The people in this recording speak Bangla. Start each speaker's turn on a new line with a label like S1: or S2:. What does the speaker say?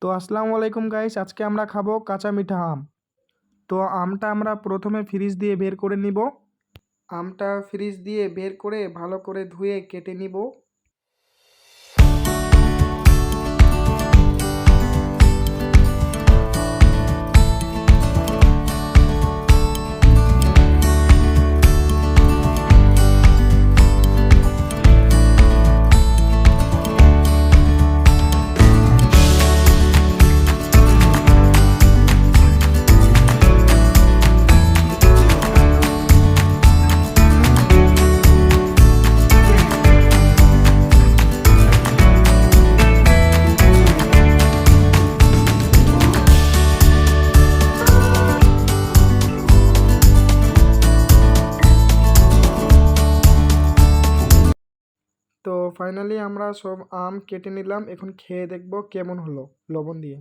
S1: তো আসসালামু আলাইকুম গাইস, আজকে আমরা খাবো কাঁচা মিঠা আম। তো আমটা আমরা প্রথমে ফ্রিজ দিয়ে বের করে নিব। আমটা ফ্রিজ দিয়ে বের করে ভালো করে ধুয়ে কেটে নিব। তো ফাইনালি আমরা সব আম কেটে নিলাম, এখন খেয়ে দেখব কেমন হলো লবণ দিয়ে।